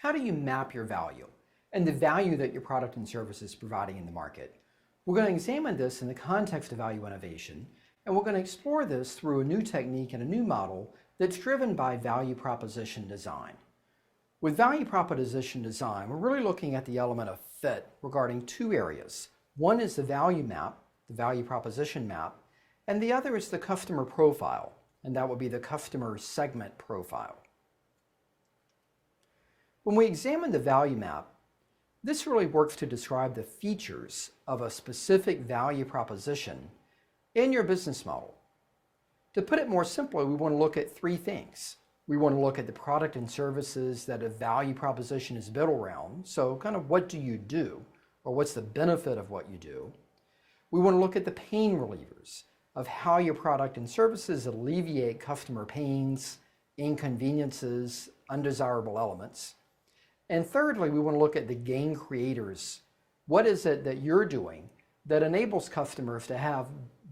how do you map your value and the value that your product and service is providing in the market? We're going to examine this in the context of value innovation, and we're going to explore this through a new technique and a new model that's driven by value proposition design. With value proposition design, we're really looking at the element of fit regarding two areas. One is the value map, the value proposition map, and the other is the customer profile, and that would be the customer segment profile. When we examine the value map, this really works to describe the features of a specific value proposition in your business model. To put it more simply, we want to look at three things. We want to look at the product and services that a value proposition is built around. So kind of what do you do, or what's the benefit of what you do? We want to look at the pain relievers of how your product and services alleviate customer pains, inconveniences, undesirable elements. And thirdly, we want to look at the gain creators. What is it that you're doing that enables customers to have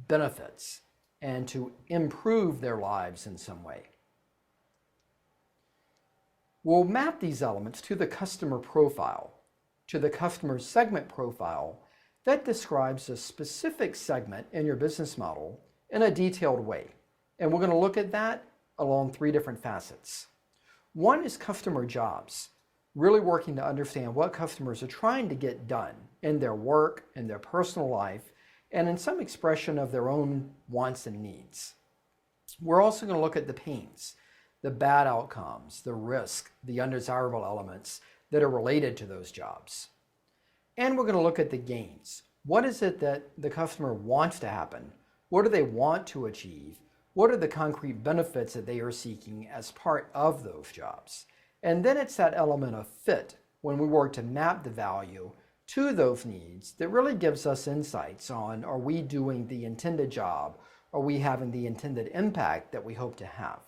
benefits and to improve their lives in some way? We'll map these elements to the customer profile, to the customer segment profile that describes a specific segment in your business model in a detailed way. And we're going to look at that along three different facets. One is customer jobs, really working to understand what customers are trying to get done in their work, in their personal life, and in some expression of their own wants and needs. We're also going to look at the pains, the bad outcomes, the risk, the undesirable elements that are related to those jobs. And we're going to look at the gains. What is it that the customer wants to happen? What do they want to achieve? What are the concrete benefits that they are seeking as part of those jobs? And then it's that element of fit when we work to map the value to those needs that really gives us insights on, are we doing the intended job? Are we having the intended impact that we hope to have?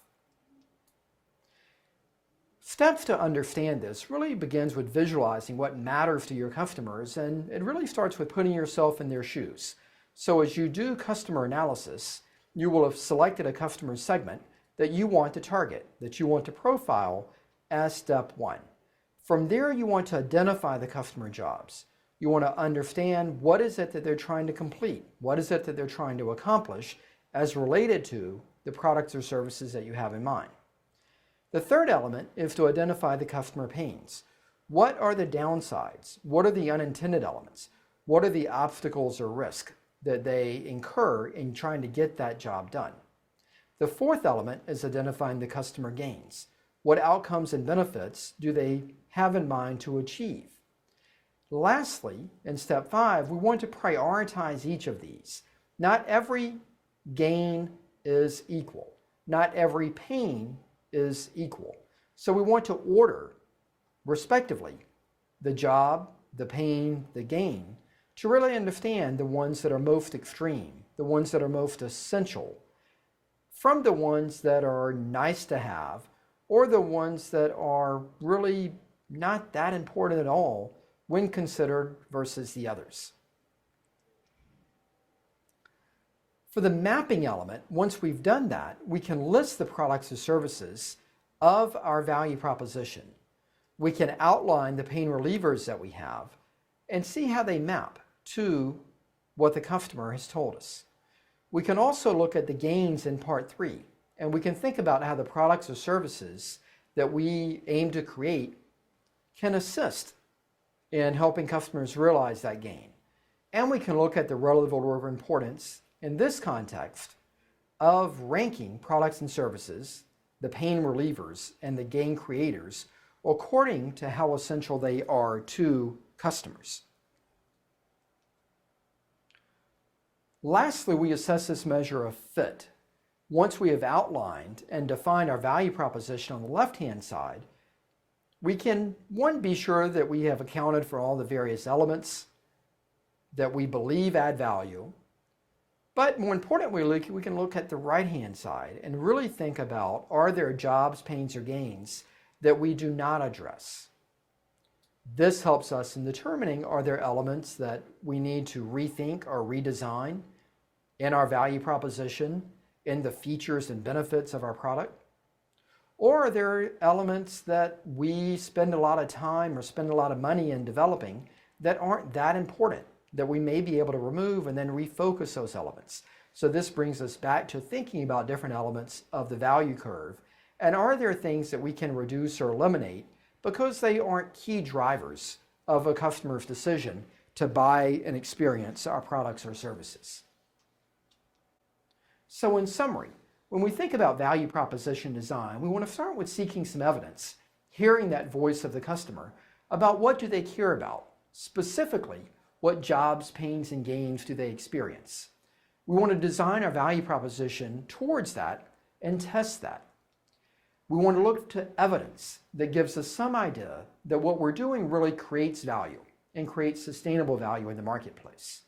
Steps to understand this really begins with visualizing what matters to your customers, and it really starts with putting yourself in their shoes. So as you do customer analysis, you will have selected a customer segment that you want to target, that you want to profile as step one. From there, you want to identify the customer jobs. You want to understand what is it that they're trying to complete, what is it that they're trying to accomplish as related to the products or services that you have in mind. The third element is to identify the customer pains. What are the downsides? What are the unintended elements? What are the obstacles or risk that they incur in trying to get that job done? The fourth element is identifying the customer gains. What outcomes and benefits do they have in mind to achieve? Lastly, in step 5, we want to prioritize each of these. Not every gain is equal. Not every pain is equal. So we want to order, respectively, the job, the pain, the gain, to really understand the ones that are most extreme, the ones that are most essential, from the ones that are nice to have, or the ones that are really not that important at all when considered versus the others. For the mapping element, once we've done that, we can list the products or services of our value proposition. We can outline the pain relievers that we have and see how they map to what the customer has told us. We can also look at the gains in part 3, and we can think about how the products or services that we aim to create can assist in helping customers realize that gain. And we can look at the relative order of importance in this context of ranking products and services, the pain relievers and the gain creators, according to how essential they are to customers. Lastly, we assess this measure of fit. Once we have outlined and defined our value proposition on the left-hand side, we can, one, be sure that we have accounted for all the various elements that we believe add value. But more importantly, we can look at the right-hand side and really think about, are there jobs, pains, or gains that we do not address? This helps us in determining, are there elements that we need to rethink or redesign in our value proposition, in the features and benefits of our product? Or are there elements that we spend a lot of time or spend a lot of money in developing that aren't that important, that we may be able to remove and then refocus those elements? So this brings us back to thinking about different elements of the value curve. And are there things that we can reduce or eliminate because they aren't key drivers of a customer's decision to buy and experience our products or services? So in summary, when we think about value proposition design, we want to start with seeking some evidence, hearing that voice of the customer about what do they care about, specifically what jobs, pains, and gains do they experience. We want to design our value proposition towards that and test that. We want to look to evidence that gives us some idea that what we're doing really creates value and creates sustainable value in the marketplace.